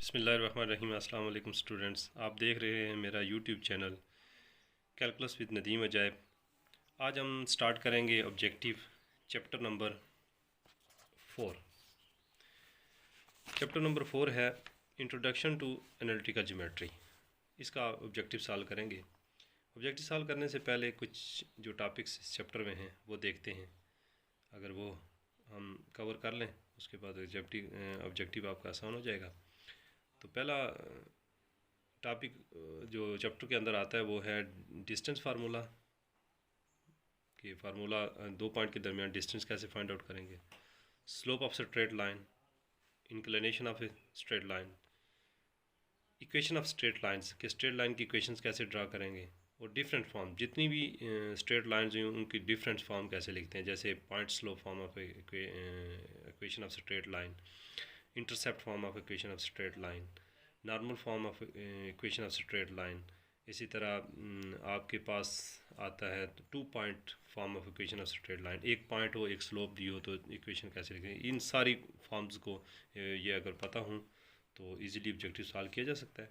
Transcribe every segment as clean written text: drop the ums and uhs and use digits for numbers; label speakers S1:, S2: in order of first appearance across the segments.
S1: बिस्मिल्लाहिर्रहमानिर्रहीम। अस्सलाम वालेकुम स्टूडेंट्स, आप देख रहे हैं मेरा YouTube channel calculus with Nadeem Ajaib. आज हम स्टार्ट करेंगे objective chapter number 4। Chapter number 4 है इंट्रोडक्शन टू एनालिटिकल ज्योमेट्री। इसका ऑब्जेक्टिव सॉल्व करेंगे। ऑब्जेक्टिव सॉल्व करने से पहले कुछ जो टॉपिक्स इस चैप्टर में हैं वो देखते हैं। अगर वो हम कवर कर लें उसके बाद ऑब्जेक्टिव आपका आसान हो जाएगा। तो पहला टॉपिक जो चैप्टर के अंदर आता है वो है डिस्टेंस फार्मूला। कि फार्मूला दो पॉइंट के दरमियान डिस्टेंस कैसे फाइंड आउट करेंगे, slope of straight line, inclination of A straight line, equation of straight lines के स्ट्रेट लाइन की इक्वेशंस कैसे ड्रा करेंगे, और डिफरेंट फॉर्म जितनी भी स्ट्रेट लाइंस हैं उनकी डिफरेंट फॉर्म कैसे लिखते हैं, जैसे point slope form of equation of straight line, intercept form of equation of straight line, normal form of equation of straight line. इसी तरह आपके पास आता है 2 point form of equation of straight line, एक पॉइंट हो एक स्लोप दी हो तो इक्वेशन कैसे लिखें। इन सारी फॉर्म्स को ये अगर पता हो तो इजीली ऑब्जेक्टिव सॉल्व किया जा सकता है।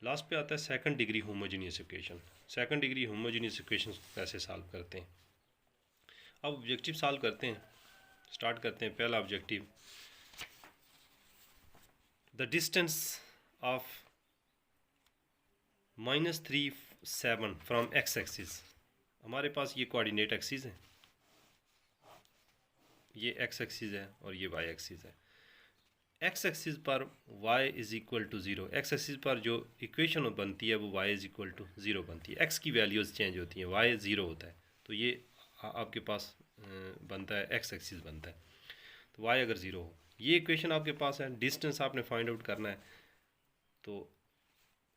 S1: लास्ट पे आता है second degree homogeneous equation. Second degree homogeneous equation कैसे सॉल्व करते हैं। अब ऑब्जेक्टिव सॉल्व करते हैं, स्टार्ट करते हैं। पहला objective, the distance of -3 7 from x axis. हमारे पास ये कोऑर्डिनेट एक्सिस है, ये एक्स एक्सिस है और ये वाई एक्सिस है। एक्स एक्सिस पर y is equal to 0, X axis पर जो इक्वेशन बनती है वो y इज़ इक्वल टू 0 बनती है। एक्स की वैल्यूज़ चेंज होती हैं, y 0 होता है, तो ये आपके पास बनता है, एक्स एक्सिस बनता है। तो y अगर 0 हो, ये इक्वेशन आपके पास है। डिस्टेंस आपने फाइंड आउट करना है, तो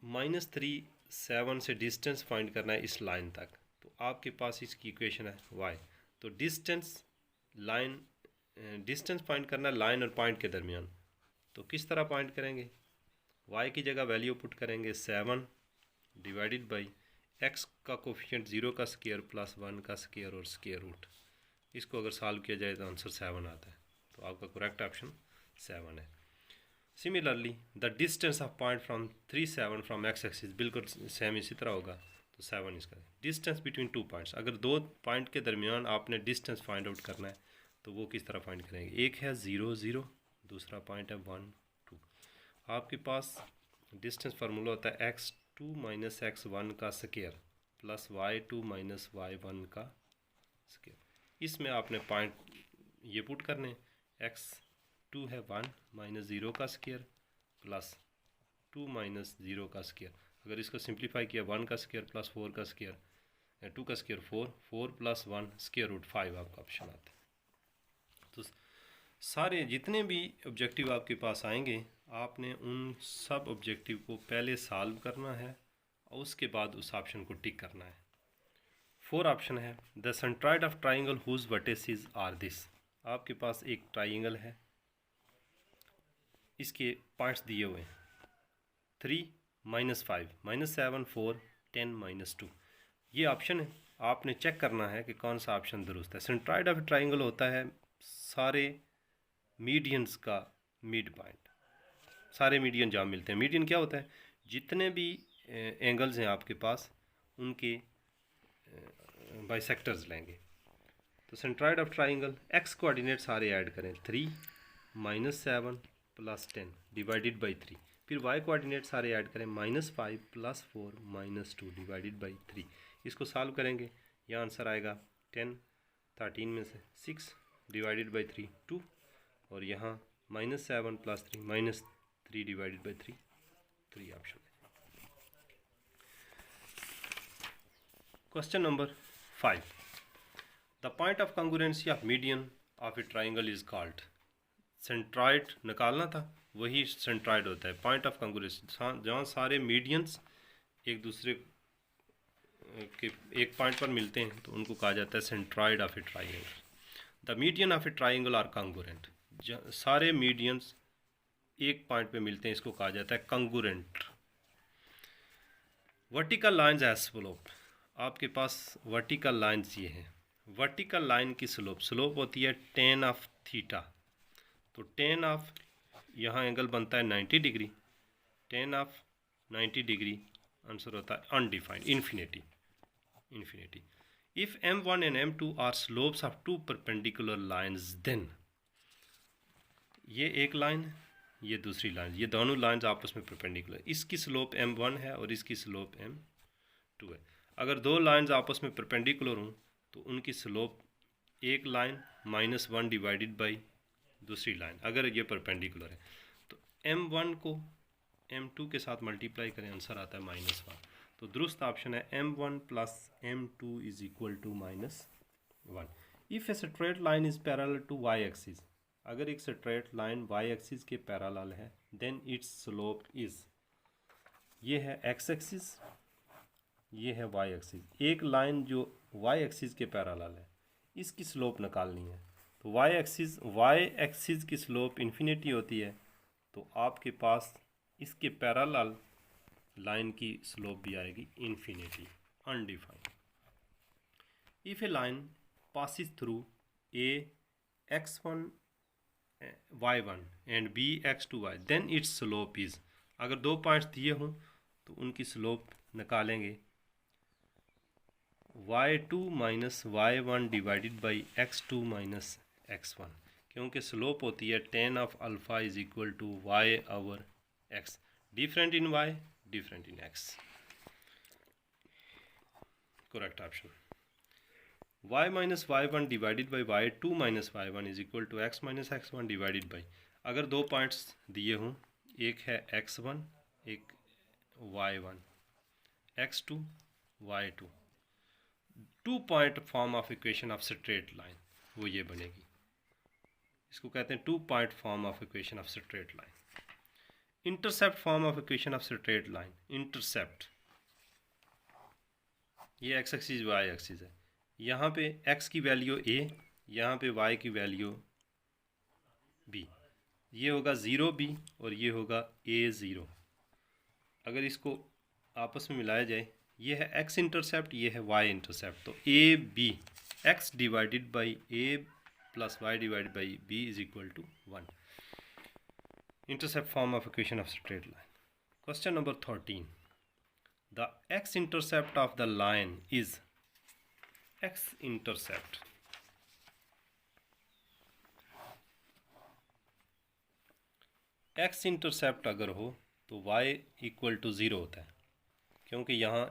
S1: -3 7 से डिस्टेंस फाइंड करना है इस लाइन तक। तो आपके पास इसकी इक्वेशन है y। तो डिस्टेंस फाइंड करना है लाइन और पॉइंट के दरमियान। तो किस तरह पॉइंट करेंगे, y की जगह वैल्यू पुट करेंगे 7 डिवाइडेड बाई x का कोफिशिएंट 0 का स्क्वायर प्लस 1 का स्क्वायर और स्क्वायर रूट। इसको अगर सॉल्व किया जाए तो आंसर 7 आता है। तो आपका करेक्ट ऑप्शन 7 है। Similarly the distance of point from 3 7 from x axis, बिल्कुल सेम इसी तरह होगा। तो 7 इसका। डिस्टेंस बिटवीन 2 पॉइंट्स, अगर दो पॉइंट के दरमियान आपने डिस्टेंस फाइंड आउट करना है तो वो किस तरह फाइंड करेंगे। एक है 0 0, दूसरा पॉइंट है 1 2। आपके पास डिस्टेंस फार्मूला होता है x2 माइनस x1 का square plus y2 minus y1 का स्क्वायर। इसमें आपने पॉइंट ये पुट करने, x2 है 1 माइनस 0 का स्क्वायर प्लस 2 माइनस 0 का स्क्वायर। अगर इसको सिंप्लीफाई किया 1 का स्क्वायर प्लस 4 का स्क्वायर, 2 का स्क्वायर 4, 4 प्लस 1 स्क्वायर रूट 5 आपका ऑप्शन आता है। तो सारे जितने भी ऑब्जेक्टिव आपके पास आएंगे आपने उन सब ऑब्जेक्टिव को पहले सॉल्व करना है और उसके बाद उस ऑप्शन को टिक करना है। 4 ऑप्शन है, the centroid of triangle whose vertices are this. आपके पास एक ट्राइंगल है, इसके पॉइंट्स दिए हुए हैं 3 -5 -7 4 10 -2। ये ऑप्शन है, आपने चेक करना है कि कौन सा ऑप्शन दुरुस्त है। सेंट्रॉइड ऑफ ट्राइंगल होता है सारे मीडियंस का मिड पॉइंट, सारे मीडियन जहाँ मिलते हैं। मीडियन क्या होता है, जितने भी एंगल्स हैं आपके पास उनके बाइसेक्टर्स लेंगे। तो centroid of triangle, x coordinate सारे ऐड करें, 3 -7 प्लस 10 डिवाइडेड बाई 3। फिर वाई कोऑर्डिनेट सारे ऐड करें, -5 प्लस 4 -2 डिवाइडेड बाई 3। इसको सॉल्व करेंगे, यहाँ आंसर आएगा 10, 13 में से 6 डिवाइडेड बाई 3 2, और यहाँ -7 प्लस 3 -3 डिवाइडेड बाई 3 3 ऑप्शन है। Question number 5, the point of congruency of median of a triangle is called. Centroid निकालना था, वही सेंट्रॉइड होता है। पॉइंट ऑफ कंग्रुएंसी जहाँ सारे मीडियंस एक दूसरे के एक पॉइंट पर मिलते हैं तो उनको कहा जाता है centroid of a triangle. The median of a triangle are congruent, सारे मीडियंस एक पॉइंट पे मिलते हैं, इसको कहा जाता है congruent. Vertical lines as slope, आपके पास वर्टिकल लाइंस ये हैं। वर्टिकल लाइन की स्लोप होती है tan ऑफ थीटा। तो tan ऑफ, यहाँ एंगल बनता है 90 degree, tan of 90 degree answer होता है undefined, infinity. If m1 and m2 are slopes of two perpendicular lines then, ये एक लाइन ये दूसरी लाइन, ये दोनों लाइन्स आपस में परपेंडिकुलर, इसकी स्लोप m1 है और इसकी स्लोप m2 है। अगर दो लाइन्स आपस में परपेंडिकुलर हों तो उनकी स्लोप एक लाइन -1 डिवाइडेड बाई दूसरी लाइन, अगर ये परपेंडिकुलर है तो m1 को m2 के साथ मल्टीप्लाई करें, आंसर आता है -1। तो दुरुस्त ऑप्शन है m1 plus m2 is equal to -1। If a straight line is parallel to y axis, अगर एक स्ट्रेट लाइन y एक्सिस के पैरेलल है, देन इट्स स्लोप इज, ये है x एक्सिस, ये है y एक्सिस। एक लाइन जो y एक्सिस के पैरेलल है इसकी स्लोप निकालनी है, तो y एक्सिस की स्लोप इन्फिनिटी होती है, तो आपके पास इसके पैरेलल लाइन की स्लोप भी आएगी infinity, undefined. If a line passes through a x1 y1 and b x2y then its slope is, अगर दो पॉइंट्स दिए हों तो उनकी स्लोप निकालेंगे y2 minus y1 divided by x2 minus x1, क्योंकि स्लोप होती है tan of alpha is equal to y over x, different in y different in x, correct option. y minus y1 divided by y2 minus y1 is equal to x minus x1 divided by, अगर दो points दिए हों, एक है x1 एक y1, x2 y2, two point form of equation of straight line, वो ये बनेगी, इसको कहते हैं two point form of equation of straight line. Intercept form of equation of straight line, intercept, ये x एक्सिस y एक्सिस है, यहाँ पे x की वैल्यू a, यहाँ पे y की वैल्यू b, ये होगा 0b और ये होगा a0। अगर इसको आपस में मिलाया जाए, ये है x इंटरसेप्ट, ये है y इंटरसेप्ट, तो a b x divided by a plus y divided by b is equal to 1, intercept form of equation of straight line. Question number 13, the x intercept of the line is, x intercept, x intercept अगर हो तो y equal to 0 होता है, क्योंकि यहाँ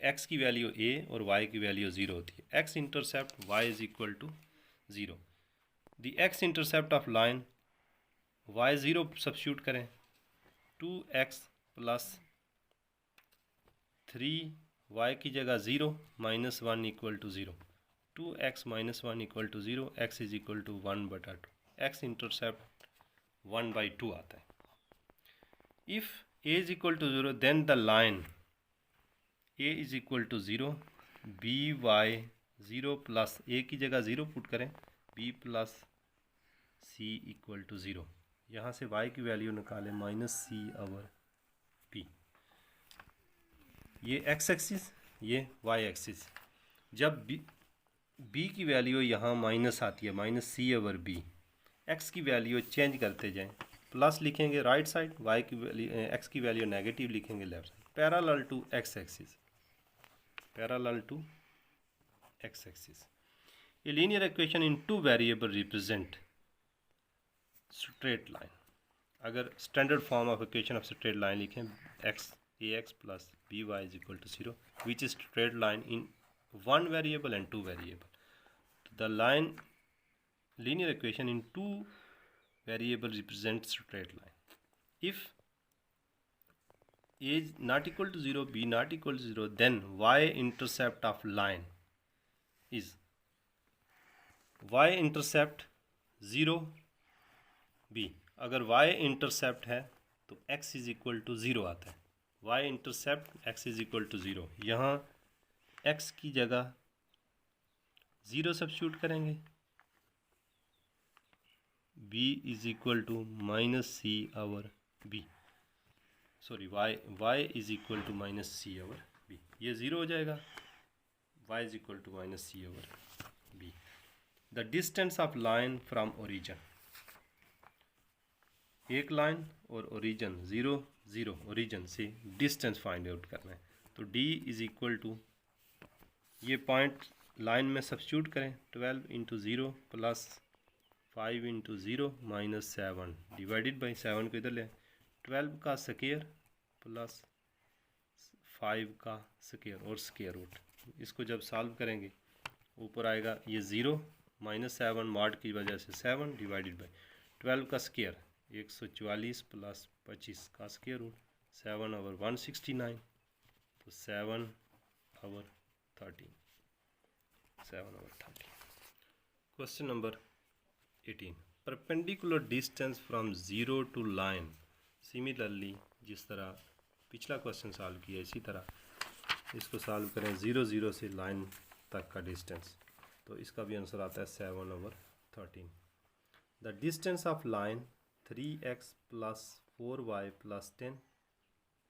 S1: x की value a और y की वैल्यू 0 होती है। x intercept y is equal to 0, the x intercept of line y 0 substitute करें, 2x प्लस 3y की जगह 0 -1 equal to 0, 2x minus 1 equal to 0, x is equal to 1/2, x intercept 1/2 आता है। If a is equal to 0 then the line a is equal to 0, by 0 plus a की जगह 0 put करें, b plus c equal to 0, यहाँ से y की value निकालें -c over b, ये x एक्सिस ये y एक्सिस। जब b की वैल्यू यहाँ माइनस आती है, -c ओवर b, x की वैल्यू चेंज करते जाएं, प्लस लिखेंगे राइट साइड, y की वैल्यू x की वैल्यू नेगेटिव लिखेंगे left side, parallel to x axis, parallel to x axis. A linear equation in two variable represent straight line, अगर standard form of equation of straight line लिखें, ax plus by is equal to 0 which is straight line in one variable and two variable, the line linear equation in two variable represents straight line. If a is not equal to 0, b not equal to 0, then y intercept of line is y intercept 0 b, अगर y intercept है तो x is equal to 0 आता है, y intercept x is equal to 0, यहाँ x की जगह 0 substitute करेंगे, b is equal to -c over b, sorry y is equal to -c over b, ये 0 हो जाएगा, y is equal to -c over b। The distance of line from origin, एक line और origin 0 0 origin से distance find out करना है। तो d is equal to ये पॉइंट लाइन में सब्स्टिट्यूट करें 12 into 0 plus 5 into 0 minus 7 divided by 7 को इधर ले 12 का स्क्वायर प्लस 5 का स्क्वायर और स्क्वायर रूट। इसको जब सॉल्व करेंगे ऊपर आएगा ये 0 माइनस 7 मॉड की वजह से 7 डिवाइडेड बाई 12 का स्क्वायर 144 प्लस 25 का स्क्वायर रूट 7 ओवर 169 तो 7 over 13 7 over 13। Question number 18 perpendicular distance from zero to line. Similarly जिस तरह पिछला क्वेश्चन सॉल्व किया इसी तरह इसको सॉल्व करें 0 0 से लाइन तक का डिस्टेंस। तो इसका भी आंसर आता है 7 over 13। The distance of line 3x plus 4y plus 10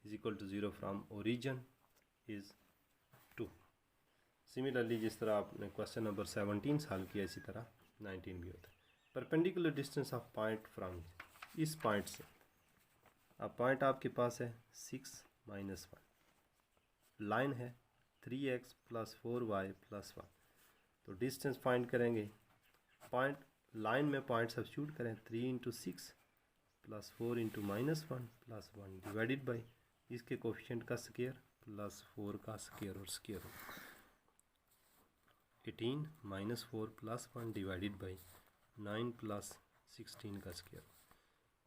S1: is equal to 0 from origin is 2। Similarly जिस तरह आपने क्वेश्चन नंबर 17 सॉल्व किया इसी तरह 19 भी होता है। Perpendicular distance of point from इस पॉइंट से अब पॉइंट आपके पास है 6 माइनस 1 लाइन है 3x प्लस 4y प्लस 1। तो डिस्टेंस फाइंड करेंगे पॉइंट लाइन में पॉइंट सब्स्टिट्यूट करें 3 into 6 plus 4 into minus 1 plus 1 divided by इसके कोफिशिएंट का स्क्वायर प्लस 4 का स्क्वायर और square 18 minus 4 plus 1 divided by 9 plus 16 का स्क्वायर।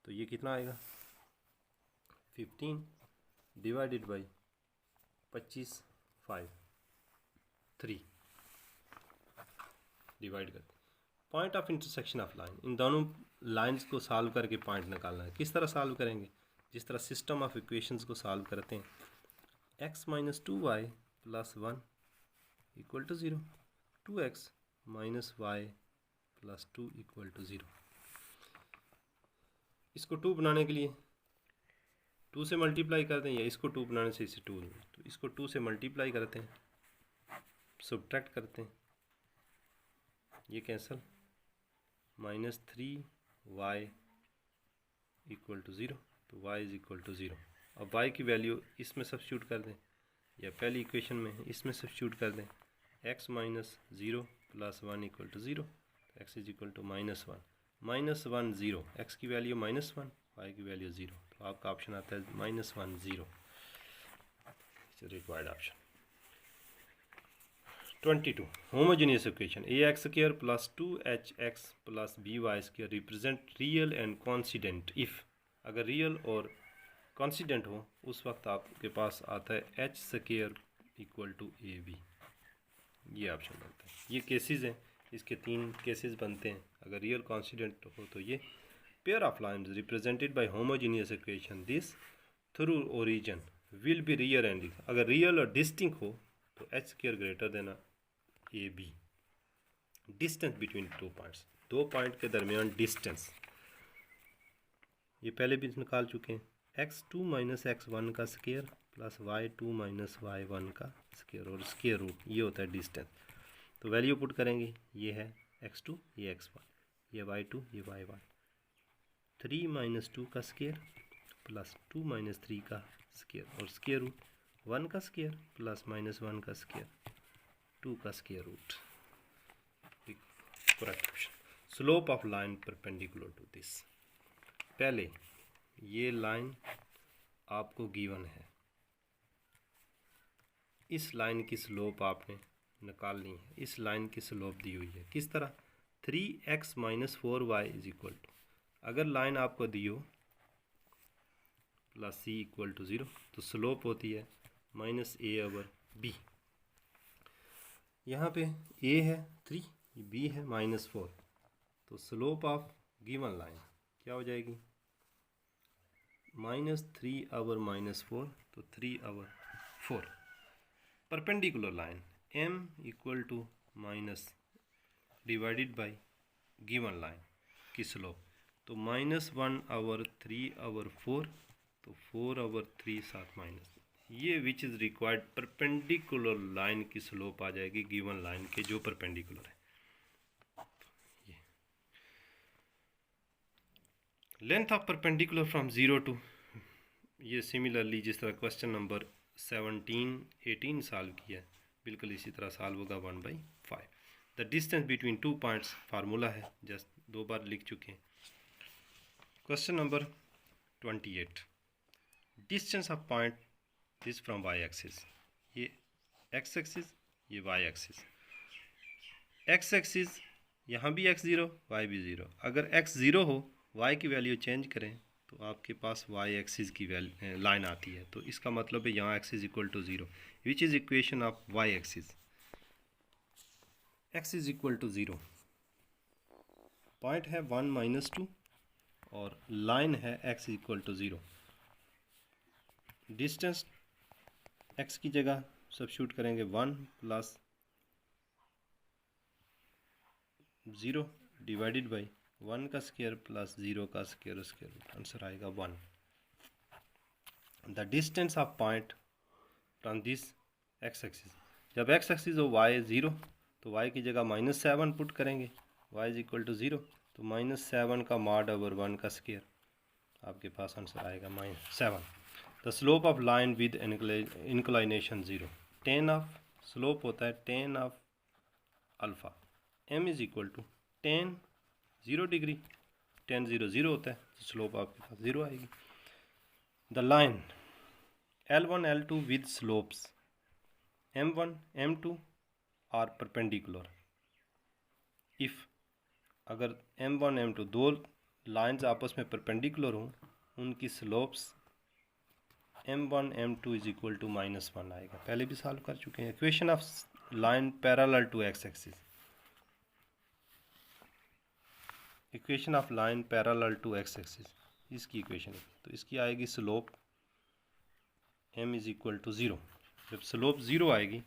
S1: तो ये कितना आएगा 15 डिवाइडेड बाई 25 5 3 डिवाइड करते point of intersection of line. इन दोनों लाइंस को सॉल्व करके पॉइंट निकालना है। किस तरह सॉल्व करेंगे जिस तरह सिस्टम ऑफ इक्वेशंस को सॉल्व करते हैं x minus 2y plus 1 equal to 0 2x minus y plus 2 equal to 0। इसको 2 बनाने के लिए 2 से मल्टीप्लाई करते हैं या इसको 2 बनाने से इसे 2 तो इसको 2 से मल्टीप्लाई करते हैं सब्ट्रैक्ट करते हैं ये cancel minus 3y equal to 0 तो y इज इक्वल टू 0। अब y की वैल्यू इसमें सब्स्टिट्यूट कर दें या पहली इक्वेशन में इसमें सब्स्टिट्यूट कर दें x minus 0 plus 1 equal to 0 तो x is equal to minus 1 0 x की वैल्यू माइनस 1 y की वैल्यू 0 तो आपका ऑप्शन आता है minus 1 0 required option. 22 homogeneous equation ax square plus 2hx plus by square represent real and coincident if. अगर real और कॉन्सिडेंट हो उस वक्त आपके पास आता है h square equal to ab। ये ऑप्शन बनता है। ये केसेस हैं इसके 3 केसेस बनते हैं। अगर रियल कॉन्सिडेंट हो तो ये pair of lines represented by homogeneous equation this through origin will be real and अगर रियल और डिस्टिंक्ट हो तो h square greater than A B. Distance between 2 points 2 point के दरमियान डिस्टेंस ये पहले भी निकाल चुके हैं x2 माइनस x1 का square plus y2 minus y1 का स्क्वायर और स्क्वायर रूट ये होता है डिस्टेंस। तो वैल्यू पुट करेंगे ये है x2 ये x1 ये y2 ये y1 3 माइनस 2 का स्क्वायर प्लस 2 माइनस 3 का स्क्वायर और स्क्वायर रूट 1 का स्क्वायर प्लस माइनस 1 का स्क्वायर 2 का square root. Correct option. Slope of line perpendicular to this. पहले ये लाइन आपको गिवन है इस लाइन की स्लोप आपने निकालनी है। इस लाइन की स्लोप दी हुई है किस तरह 3x माइनस 4y इज इक्वल टू अगर लाइन आपको दी हो प्लस c इक्वल टू 0 तो स्लोप होती है माइनस a ओवर b। यहाँ पे a है 3 b है माइनस 4 तो स्लोप ऑफ गिवन लाइन क्या हो जाएगी माइनस 3 ओवर माइनस 4 तो 3 over 4। Perpendicular line m equal to minus divided by given line की स्लोप तो माइनस 1 ओवर 3 ओवर 4 तो 4 ओवर 3 साथ माइनस ये which is required perpendicular line की स्लोप आ जाएगी गिवन लाइन के जो परपेंडिकुलर है। ये length of perpendicular from 0 to, ये सिमिलरली जिस तरह क्वेश्चन नंबर 17-18 सॉल्व किया बिल्कुल इसी तरह सॉल्व होगा 1/5। The distance between 2 points formula है, जस्ट 2 बार लिख चुके हैं। Question number 28, distance of point this from Y axis, ये एक्स एक्सिस ये वाई एक्सिस। एक्स एक्सिस यहाँ भी x0 y भी 0, अगर x 0 हो y की वैल्यू चेंज करें तो आपके पास y एक्सिस की लाइन आती है, तो इसका मतलब है यहाँ x is equal to 0, which is equation of y axis. x is equal to 0, point है 1 - 2 और लाइन है x equal to 0। Distance x की जगह सब्स्टिट्यूट करेंगे 1 + 0 डिवाइडेड बाई 1 का स्क्वायर प्लस 0 का स्क्वायर, आंसर आएगा 1। The distance of point from this x axis, जब एक्स एक्सिस हो y 0 तो y की जगह -7 पुट करेंगे, y इज इक्वल टू 0, तो -7 का मॉड ओवर 1 का स्क्वायर, आपके पास आंसर आएगा -7। The slope of line with inclination 0, tan of slope होता है tan of alpha, m is equal to tan 0 degree, tan 0 0 होता है, तो स्लोप आपके पास 0 आएगी। The line L1 L2 with slopes M1 M2 are perpendicular if, अगर M1 M2 दो लाइंस आपस में परपेंडिकुलर हों, उनकी slopes M1 M2 is equal to -1 आएगा, पहले भी सॉल्व कर चुके हैं। Equation of line parallel to x axis, equation of line parallel to x axis, इसकी इक्वेशन है, तो इसकी आएगी slope m is equal to 0। जब स्लोप 0 आएगी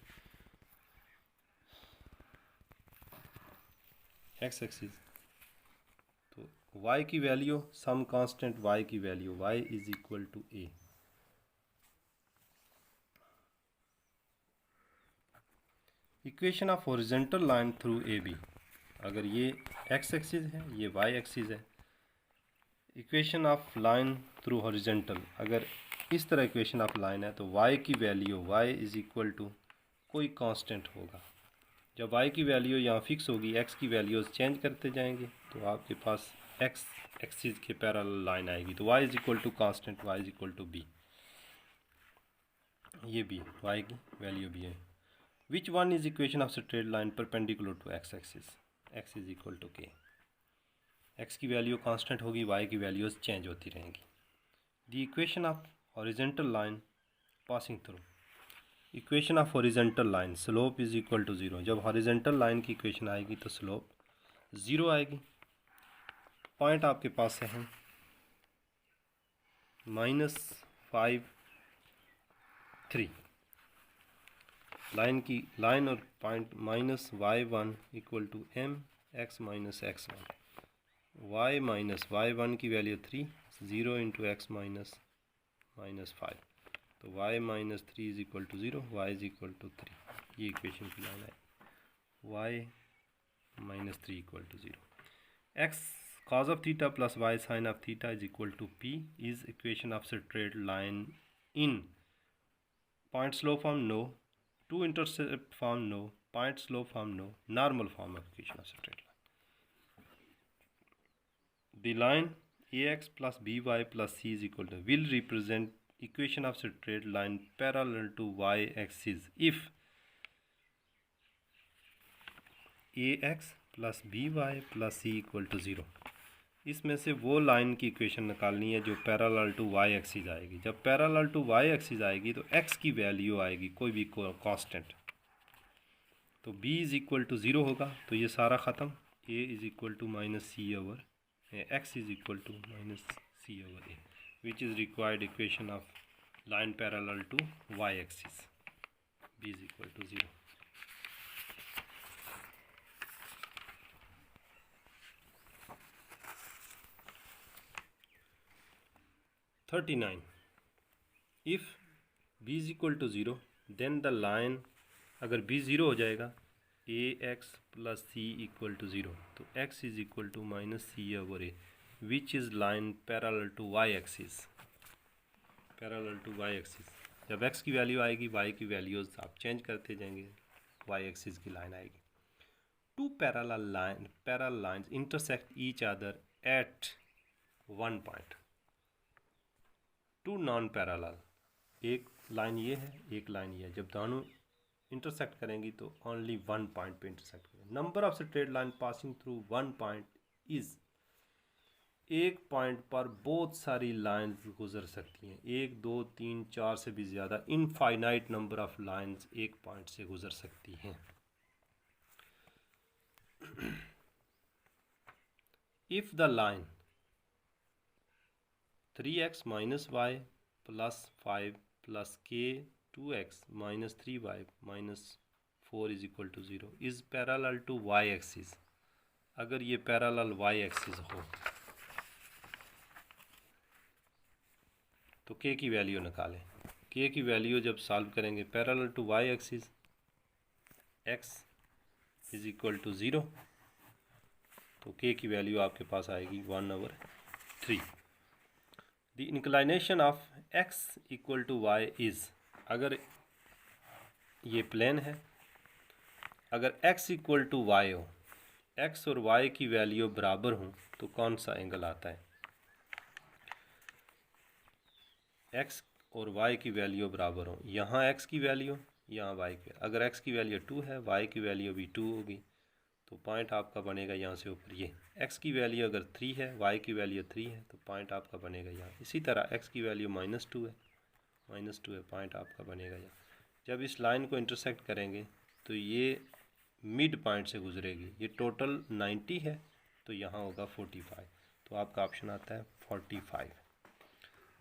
S1: एक्स एक्सिस, तो y की वैल्यू सम कांस्टेंट y की value y is equal to a। Equation of horizontal line through A B, अगर ये एक्स एक्सिस है ये वाई एक्सिस है, equation of line through horizontal, अगर इस तरह इक्वेशन ऑफ लाइन है तो y की value y is equal to कोई कांस्टेंट होगा। जब y की वैल्यू यहाँ फिक्स होगी, x की वैल्यूज चेंज करते जाएंगे, तो आपके पास x एक्सिस के पैरेलल लाइन आएगी, तो y is equal to constant y is equal to b, ये b y की वैल्यू भी है। Which one is equation of straight line perpendicular to x axis, x is equal to k, x की value constant होगी, y की values change होती रहेंगी। The equation of horizontal line passing through, equation of horizontal line slope is equal to 0, जब horizontal line की equation आएगी तो slope 0 आएगी। पॉइंट आपके पास है -5 3, लाइन की लाइन और point -y1 equal to m x - x1, y - y1 की वैल्यू 3, 0 इंटू x -5, तो y - 3 is equal to 0, y is equal to 3, ये इक्वेशन की लाइन है, y - 3 equal to 0। x cos of theta plus y sin of theta is equal to p is equation of straight line in point slope form no, two intercept form no, point slope form no, normal form of equation of straight line. The line ax plus by plus c is equal to will represent equation of straight line parallel to y axis if ax plus by plus c equal to 0। इसमें से वो line की equation निकालनी है जो parallel to y axis आएगी। जब parallel to y axis आएगी तो एक्स की वैल्यू आएगी कोई भी कांस्टेंट, तो b इज इक्वल टू 0 होगा, तो ये सारा ख़त्म, a is equal to -c over x is equal to -c over a, which is required equation of line parallel to y axis, b is equal to 0। If b is equal to 0 then the line, अगर b 0 हो जाएगा ax plus c equal to 0, तो x is equal to -c over a, which is line parallel to y axis, parallel to y axis. जब x की value आएगी y की values आप change करते जाएंगे, वाई एक्सिस की लाइन आएगी। Two parallel lines intersect each other at one point. Two non parallel, एक लाइन ये है एक लाइन ये है, जब दोनों इंटरसेक्ट करेंगी तो ओनली वन पॉइंट पे इंटरसेक्ट करेंगे। Number of straight line passing through one point is, एक पॉइंट पर बहुत सारी लाइन्स गुजर सकती हैं, 1 2 3 4 से भी ज़्यादा इनफाइनाइट नंबर ऑफ लाइन्स एक पॉइंट से गुजर सकती हैं। If the line 3x minus y plus 5 plus k 2x minus 3y minus 4 is equal to 0 is parallel to y axis, अगर ये पैरेलल वाई एक्सिस हो तो के की वैल्यू निकालें। के की वैल्यू जब सॉल्व करेंगे parallel to y axis, x is equal to 0, तो के की वैल्यू आपके पास आएगी 1/3। The inclination of x equal to y is, अगर ये प्लेन है, अगर एक्स इक्वल टू वाई हो, एक्स और वाई की वैल्यू बराबर हों तो कौन सा एंगल आता है? एक्स और वाई की वैल्यू बराबर हो, यहाँ एक्स की वैल्यू यहाँ वाई की, अगर एक्स की वैल्यू 2 है वाई की वैल्यू भी 2 होगी, तो पॉइंट आपका बनेगा यहाँ से ऊपर। ये एक्स की वैल्यू अगर 3 है वाई की वैल्यू 3 है तो पॉइंट आपका बनेगा यहाँ। इसी तरह एक्स की वैल्यू -2 है, पॉइंट आपका बनेगा यहाँ। जब इस लाइन को इंटरसेक्ट करेंगे तो ये मिड पॉइंट से गुजरेगी, ये टोटल 90 है तो यहाँ होगा 45, तो आपका ऑप्शन आता है 45।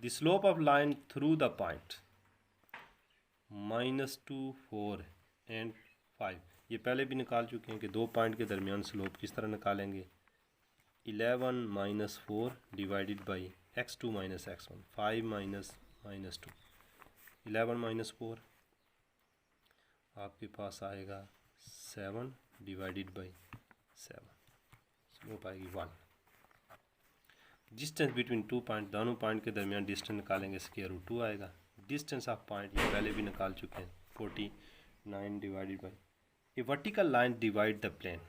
S1: The slope of line through the point -2 4 and 5, ये पहले भी निकाल चुके हैं कि दो पॉइंट के दरमियान स्लोप किस तरह निकालेंगे। 11 - 4 डिवाइडेड बाई x2 - x1, 5 - -2, 11 - 4 आपके पास आएगा 7 डिवाइडेड बाई 7, स्लोप आएगी 1। डिस्टेंस बिटवीन 2 पॉइंट, दोनों पॉइंट के दरमियान डिस्टेंस निकालेंगे स्क्वायर रूट 2 आएगा। डिस्टेंस ऑफ पॉइंट ये पहले भी निकाल चुके हैं 49 divided by a vertical line divide the plane,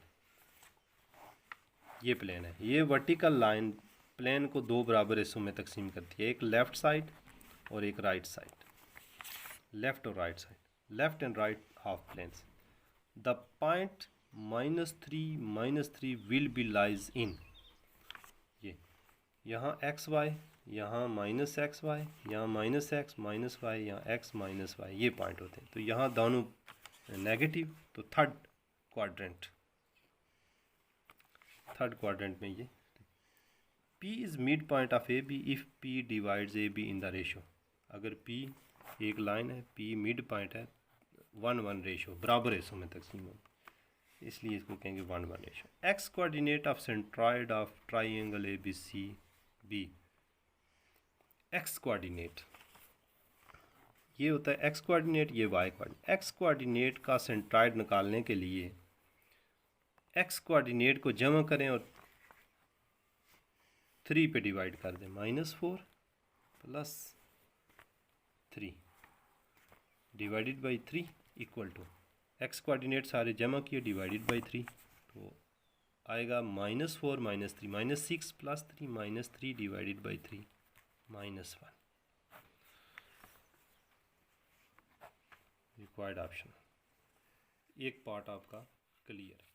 S1: ये प्लेन है, ये वर्टिकल लाइन प्लेन को दो बराबर हिस्सों में तकसीम करती है, एक लेफ़्ट साइड और एक राइट साइड, लेफ़्ट और right side, left and right half planes. The point -3 will be lies in, यहाँ एक्स वाई, यहाँ -x y, यहाँ -x -y, यहाँ x -y, ये पॉइंट होते हैं। तो यहाँ दोनों नेगेटिव, तो थर्ड क्वाड्रेंट में ये P is mid point of A B if P divides A B in the ratio, अगर P एक लाइन है, P मिड पॉइंट है, 1:1 रेशो, बराबर हिस्सों में तकसीम हो, इसलिए इसको कहेंगे 1:1 ratio. X coordinate of centroid of triangle A B C B, x coordinate ये होता है एक्स कोऑर्डिनेट, ये वाई कोऑर्डिनेट। एक्स कोऑर्डिनेट का सेंट्रॉयड निकालने के लिए एक्स कोऑर्डिनेट को जमा करें और 3 पे डिवाइड कर दें, -4 + 3 divided by 3 equal to x coordinate सारे जमा किए डिवाइडेड बाई 3, तो आएगा -4 - 3 -6 + 3 -3 डिवाइडेड बाई 3 -1, रिक्वायर्ड ऑप्शन। एक पार्ट आपका क्लियर है।